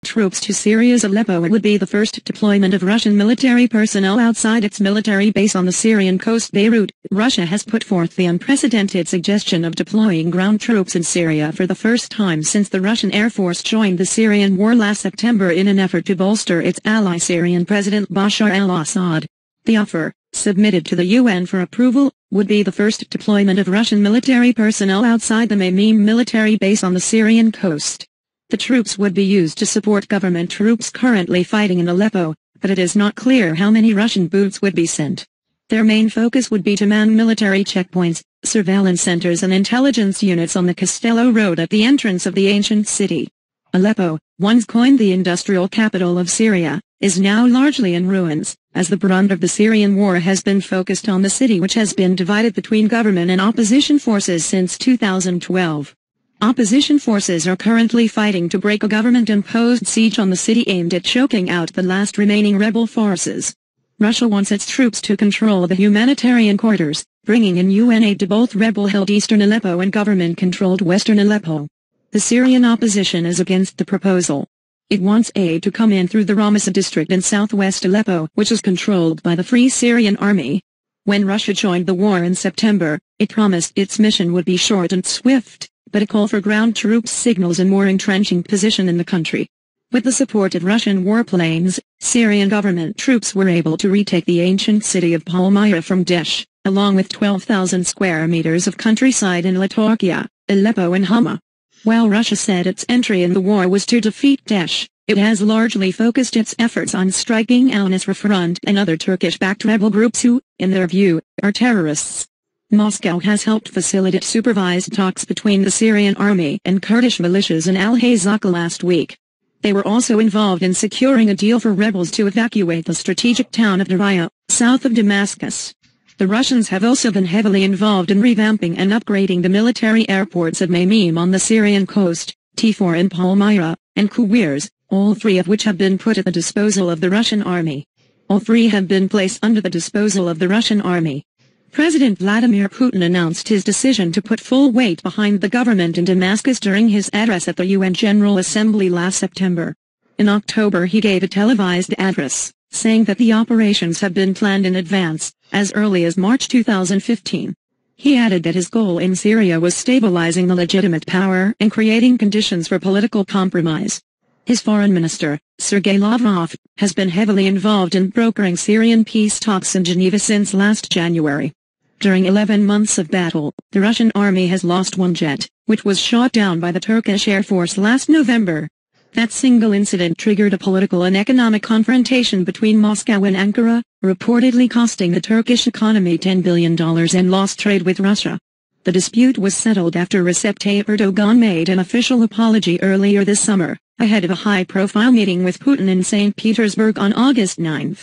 troops to Syria's Aleppo. It would be the first deployment of Russian military personnel outside its military base on the Syrian coast, Beirut. Russia has put forth the unprecedented suggestion of deploying ground troops in Syria for the first time since the Russian Air Force joined the Syrian war last September in an effort to bolster its ally Syrian President Bashar al-Assad. The offer, submitted to the UN for approval, would be the first deployment of Russian military personnel outside the Maymim military base on the Syrian coast. The troops would be used to support government troops currently fighting in Aleppo, but it is not clear how many Russian boots would be sent. Their main focus would be to man military checkpoints, surveillance centers and intelligence units on the Castello Road at the entrance of the ancient city. Aleppo, once coined the industrial capital of Syria, is now largely in ruins, as the brunt of the Syrian war has been focused on the city, which has been divided between government and opposition forces since 2012. Opposition forces are currently fighting to break a government-imposed siege on the city aimed at choking out the last remaining rebel forces. Russia wants its troops to control the humanitarian corridors, bringing in UN aid to both rebel-held eastern Aleppo and government-controlled western Aleppo. The Syrian opposition is against the proposal. It wants aid to come in through the Ramessa district in southwest Aleppo, which is controlled by the Free Syrian Army. When Russia joined the war in September, it promised its mission would be short and swift, but a call for ground troops signals a more entrenching position in the country. With the support of Russian warplanes, Syrian government troops were able to retake the ancient city of Palmyra from Daesh, along with 12,000 square meters of countryside in Latakia, Aleppo and Hama. While Russia said its entry in the war was to defeat Daesh, it has largely focused its efforts on striking al-Nusra Front and other Turkish-backed rebel groups who, in their view, are terrorists. Moscow has helped facilitate supervised talks between the Syrian army and Kurdish militias in Al-Hazaka last week. They were also involved in securing a deal for rebels to evacuate the strategic town of Daraya, south of Damascus. The Russians have also been heavily involved in revamping and upgrading the military airports at Maymim on the Syrian coast, T4 in Palmyra, and Kuwirs, all three of which have been put at the disposal of the Russian army. All three have been placed under the disposal of the Russian army. President Vladimir Putin announced his decision to put full weight behind the government in Damascus during his address at the UN General Assembly last September. In October he gave a televised address, saying that the operations have been planned in advance, as early as March 2015. He added that his goal in Syria was stabilizing the legitimate power and creating conditions for political compromise. His foreign minister, Sergei Lavrov, has been heavily involved in brokering Syrian peace talks in Geneva since last January. During 11 months of battle, the Russian army has lost one jet, which was shot down by the Turkish Air Force last November. That single incident triggered a political and economic confrontation between Moscow and Ankara, reportedly costing the Turkish economy $10 billion and lost trade with Russia. The dispute was settled after Recep Tayyip Erdogan made an official apology earlier this summer, ahead of a high-profile meeting with Putin in St. Petersburg on August 9.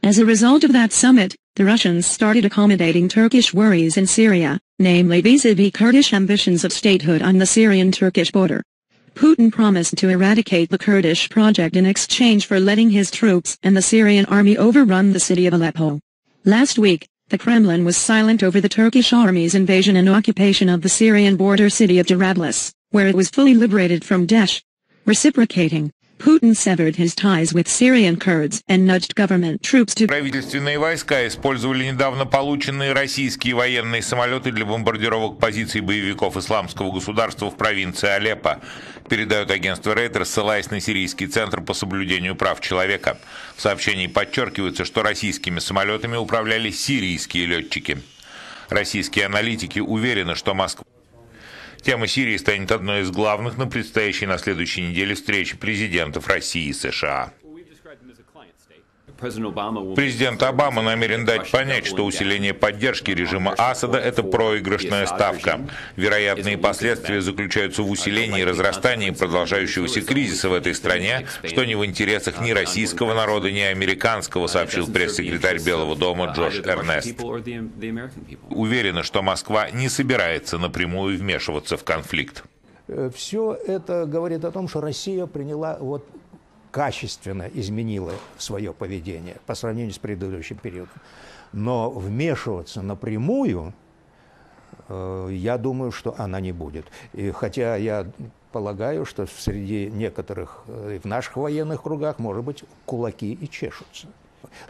As a result of that summit, the Russians started accommodating Turkish worries in Syria, namely vis-à-vis Kurdish ambitions of statehood on the Syrian-Turkish border. Putin promised to eradicate the Kurdish project in exchange for letting his troops and the Syrian army overrun the city of Aleppo. Last week, the Kremlin was silent over the Turkish army's invasion and occupation of the Syrian border city of Jarablus, where it was fully liberated from Daesh. Reciprocating, Putin severed his ties with Syrian Kurds and nudged government troops to... Правительственные войска использовали недавно полученные российские военные самолеты для бомбардировок позиций боевиков исламского государства в провинции Алеппо, передает агентство Рейтер, ссылаясь на Сирийский центр по соблюдению прав человека. В сообщении подчеркивается, что российскими самолетами управляли сирийские летчики. Российские аналитики уверены, что Москва... Тема Сирии станет одной из главных на предстоящей на следующей неделе встрече президентов России и США. Президент Обама намерен дать понять, что усиление поддержки режима Асада – это проигрышная ставка. Вероятные последствия заключаются в усилении и разрастании продолжающегося кризиса в этой стране, что не в интересах ни российского народа, ни американского, сообщил пресс-секретарь Белого дома Джош Эрнест. Уверена, что Москва не собирается напрямую вмешиваться в конфликт. Все это говорит о том, что Россия приняла качественно изменила свое поведение по сравнению с предыдущим периодом. Но вмешиваться напрямую, я думаю, что она не будет. И хотя я полагаю, что среди некоторых в наших военных кругах, может быть, кулаки и чешутся.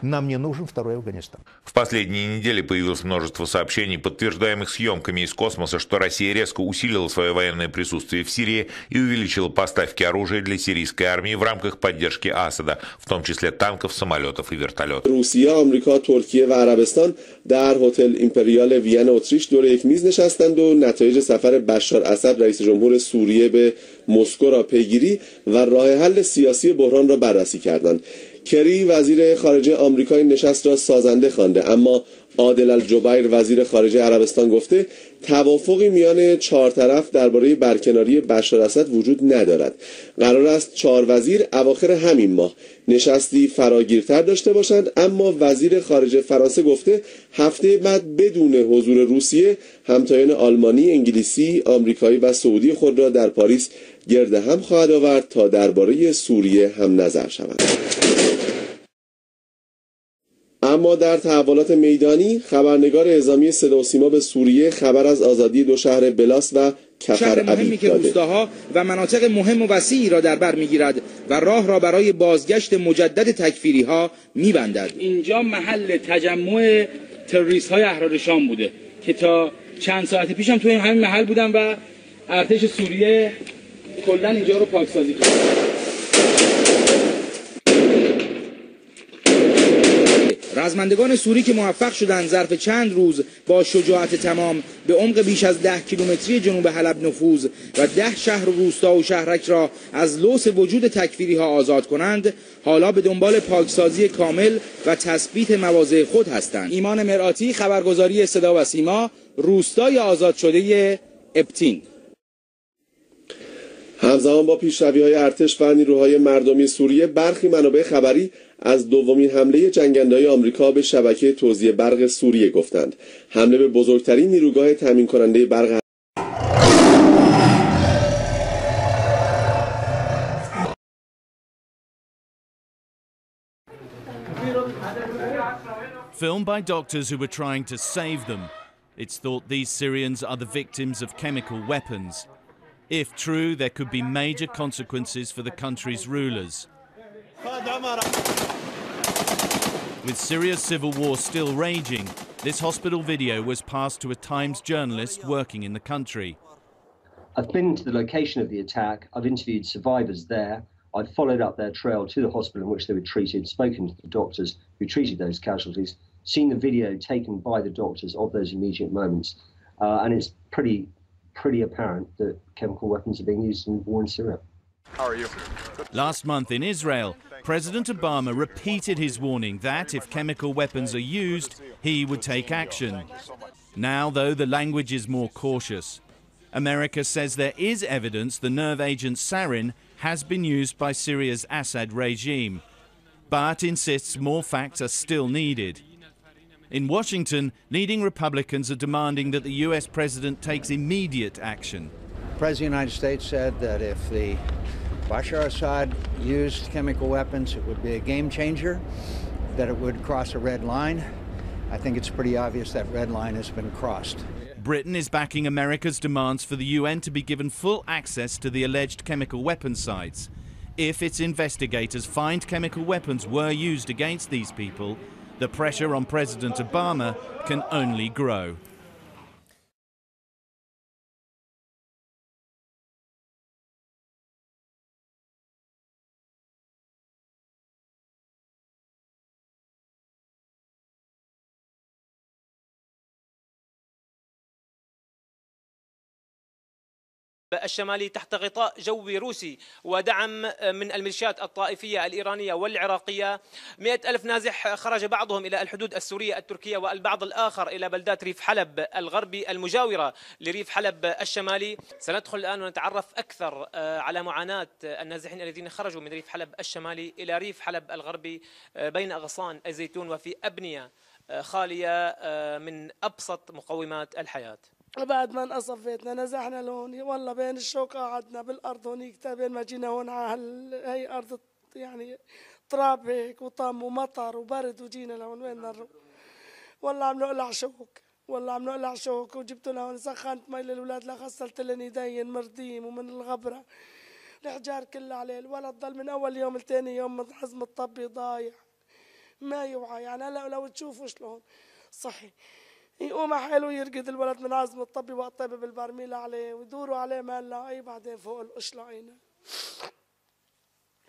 Нам не нужен второй Афганистан. В последние недели появилось множество сообщений, подтверждаемых съемками из космоса, что Россия резко усилила свое военное присутствие в Сирии и увеличила поставки оружия для сирийской армии в рамках поддержки Асада, в том числе танков, самолетов и вертолетов. روسیه، آمریکا، ترکیه و عربستان در هتل ایمپریال وین اتریش دور یک میز نشستند و نتایج سفر بشار اسد رئیس جمهور سوریه به مسکو را پیگیری و راه حل سیاسی بحران را بررسی کردند. کری وزیر خارجه آمریکا این نشست را سازنده خوانده، اما عادل الجبیر وزیر خارجه عربستان گفته توافقی میان چهار طرف درباره برکناری بشار اسد وجود ندارد. قرار است چهار وزیر اواخر همین ماه نشستی فراگیرتر داشته باشند، اما وزیر خارجه فرانسه گفته هفته بعد بدون حضور روسیه همتایان آلمانی، انگلیسی، آمریکایی و سعودی خود را در پاریس گرد هم خواهد آورد تا درباره سوریه هم نظر شوند. اما در تحولات میدانی، خبرنگار اعزامی صدا و سیما به سوریه خبر از آزادی دو شهر بلاس و کفر عبید که روستاها و مناطق مهم و وسیعی را در بر میگیرد و راه را برای بازگشت مجدد تکفیری ها میبندد. اینجا محل تجمع تروریست های احرار شام بوده که تا چند ساعت پیشم توی همین محل بودم و ارتش سوریه کلا اینجا رو پاکسازی کرد. رزمندگان سوری که موفق شدند ظرف چند روز با شجاعت تمام به عمق بیش از 10 کیلومتری جنوب حلب نفوذ و 10 شهر و روستا و شهرک را از لوث وجود تکفیری ها آزاد کنند، حالا به دنبال پاکسازی کامل و تثبیت مواضع خود هستند. ایمان مرآتی، خبرگزاری صدا و سیما، روستای آزاد شده ابتین. همزمان با پیشروی‌های ارتش و نیروهای مردمی سوریه، برخی منابع خبری از دومین حمله جنگنده‌های آمریکا به شبکه توزیع برق سوریه گفتند. حمله به بزرگترین نیروگاه تامین کننده برق Filmed by doctors who were trying to save them. It's thought these Syrians are the victims of chemical weapons. If true, there could be major consequences for the country's rulers. With Syria's civil war still raging, this hospital video was passed to a Times journalist working in the country. I've been to the location of the attack. I've interviewed survivors there. I've followed up their trail to the hospital in which they were treated, spoken to the doctors who treated those casualties, seen the video taken by the doctors of those immediate moments, and it's pretty apparent that chemical weapons are being used in war in Syria. How are you? Last month in Israel, President Obama repeated his warning that if chemical weapons are used, he would take action. Now, though, the language is more cautious. America says there is evidence the nerve agent sarin has been used by Syria's Assad regime, but insists more facts are still needed. In Washington, leading Republicans are demanding that the US president takes immediate action. The President of the United States said that if the Bashar Assad used chemical weapons, it would be a game changer, that it would cross a red line. I think it's pretty obvious that red line has been crossed. Britain is backing America's demands for the UN to be given full access to the alleged chemical weapons sites. If its investigators find chemical weapons were used against these people, the pressure on President Obama can only grow. الشمالي تحت غطاء جوي روسي ودعم من الميليشيات الطائفية الإيرانية والعراقية. 100,000 نازح خرج بعضهم إلى الحدود السورية التركية والبعض الآخر إلى بلدات ريف حلب الغربي المجاورة لريف حلب الشمالي. سندخل الآن ونتعرف أكثر على معاناة النازحين الذين خرجوا من ريف حلب الشمالي إلى ريف حلب الغربي بين أغصان الزيتون وفي أبنية خالية من أبسط مقومات الحياة. بعد ما انقصف بيتنا نزحنا لهون، والله بين الشوك قعدنا بالارض هونيك بين ما جينا هون على هي ارض يعني تراب هيك وطم ومطر وبرد، وجينا لهون وين نروح؟ والله عم نقلع شوك. والله عم نقلع شوك، وجبت لهم سخنت مي للولاد لغسلت لهم ايدين مرديم ومن الغبره الحجار كله عليه. الولد ضل من اول يوم لتاني يوم من حزم الطبي ضايع ما يوعى. يعني هلا لو تشوفوا شلون صحي يقوم حاله يرقد الولد من عزم الطبي وقت طيب بالبرميل عليه ويدوروا عليه ما نلاقيه. بعدين فوق القش لقينا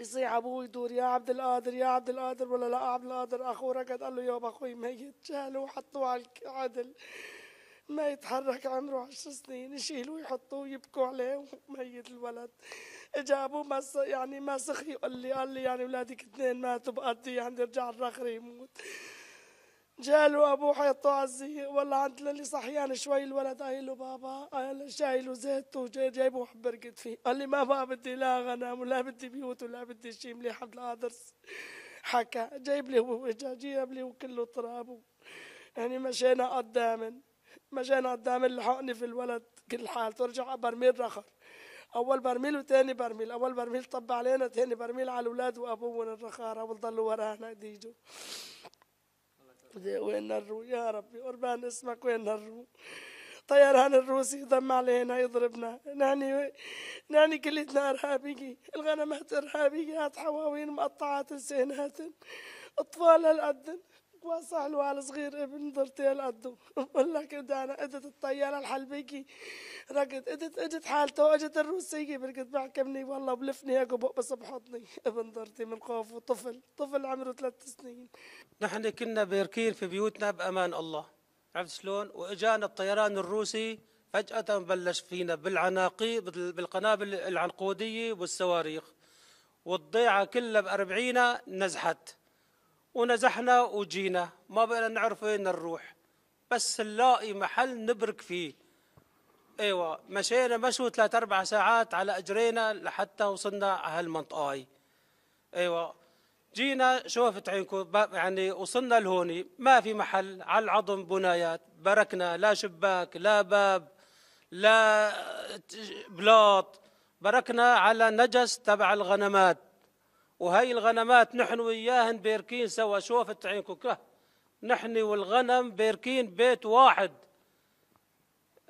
يصيح ابوه يدور يا عبد القادر يا عبد القادر ولا لا عبد القادر. اخوه ركض قال له يابا اخوي ميت. شالوه وحطوه على العدل ما يتحرك عمره 10 سنين. يشيلوه يحطوه يبكوا عليه وميت الولد. اجا ابوه ما سخي قال لي يعني اولادك 2 ماتوا بقضي يعني يرجع الرخر يموت. جاله ابوه حيطوه على الزي والله عند اللي صحيان شوي الولد قايل له بابا قال شايله زيت وجايبه وحب برقد فيه. قال لي ما بقى بدي لا غنم ولا بدي بيوت ولا بدي شيء. مليح عبد القادر حكى جايب لي هو اجا جايب لي وكله تراب. يعني مشينا قدام لحقني في الولد كل حال ترجع برميل رخر. اول برميل وثاني برميل. اول برميل طب علينا ثاني برميل على الاولاد وابوه من الرخاره وضلوا ورانا ديجوا. وين الرو يا ربي قربان اسمك وين الرو. طيران الروسي يضم علينا يضربنا. نعني كلتنا ارهابيه. الغنمات ارهابيات حواوين مقطعات لسانات اطفال هالقد واسع الوال صغير ابن ضرتي هالقد. بقول لك اجت الطياره الحلبيكي رقد اجت حالته اجت الروسيه برقد بحكمني والله بلفني هيك وبقبص بحضني ابن ضرتي من خوف. طفل عمره 3 سنين. نحن كنا باركين في بيوتنا بامان الله عرفت شلون. واجانا الطيران الروسي فجأة بلش فينا بالقنابل العنقودية والصواريخ والضيعة كلها ب40 نزحت ونزحنا وجينا ما بقينا نعرف وين نروح بس نلاقي محل نبرك فيه. ايوه مشينا مشوا 3-4 ساعات على اجرينا لحتى وصلنا على هالمنطقة هاي. ايوه جينا شوفت عينكم يعني وصلنا لهوني ما في محل على العظم بنايات. بركنا لا شباك لا باب لا بلاط. بركنا على نجس تبع الغنمات. وهي الغنمات نحن وياهن بيركين سوا. شوفت عينكم نحن والغنم بيركين بيت واحد.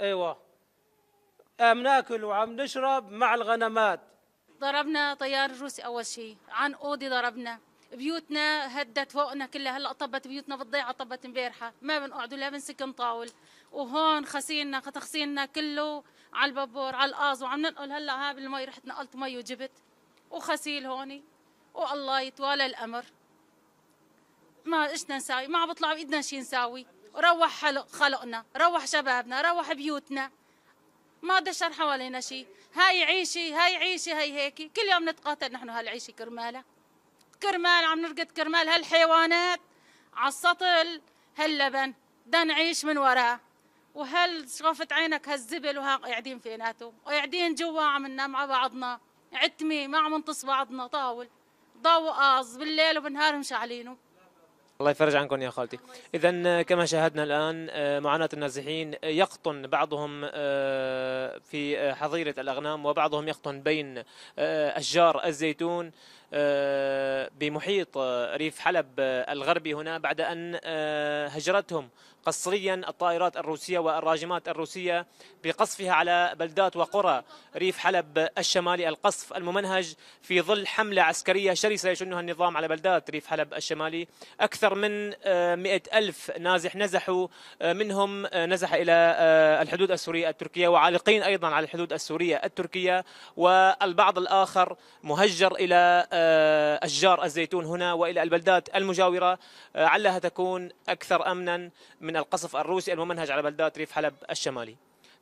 ايوه عم ناكل وعم نشرب مع الغنمات. ضربنا طيار روسي اول شيء عن اودي ضربنا بيوتنا هدت فوقنا كلها. هلا طبت بيوتنا بالضيعه طبت امبارحه ما بنقعد ولا بنسكن طاول. وهون تخسيننا كله على البابور على القاز وعم ننقل. هلا ها بالمي رحت نقلت مي وجبت وخسيل هوني والله يتوالى الامر. ما ايشنا نساوي ما عم بطلع بايدنا شيء نساوي. روح خلقنا روح شبابنا روح بيوتنا ما دشر حوالينا شيء. هاي عيشي هاي هيك كل يوم نتقاتل نحن هالعيشة كرمال عم نرقد كرمال هالحيوانات على السطل هاللبن بدنا نعيش من وراه. وهل شوفت عينك هالزبل وها قاعدين فيناتو وقاعدين جوا عم ننام مع بعضنا عتمي ما عم نطص بعضنا طاول ضوء قاص بالليل وبالنهار مشعلينه. الله يفرج عنكم يا خالتي. إذا كما شاهدنا الآن معاناة النازحين يقطن بعضهم في حظيرة الأغنام وبعضهم يقطن بين أشجار الزيتون بمحيط ريف حلب الغربي هنا بعد أن هجرتهم قسريا الطائرات الروسية والراجمات الروسية بقصفها على بلدات وقرى ريف حلب الشمالي. القصف الممنهج في ظل حملة عسكرية شرسة يشنها النظام على بلدات ريف حلب الشمالي. أكثر من 100,000 نازح نزحوا منهم نزح إلى الحدود السورية التركية وعالقين أيضا على الحدود السورية التركية. والبعض الآخر مهجر إلى أشجار الزيتون هنا وإلى البلدات المجاورة علها تكون أكثر أمنا من القصف الروسي الممنهج على بلدات ريف حلب الشمالي.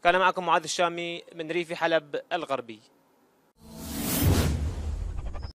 كان معكم معاذ الشامي من ريف حلب الغربي.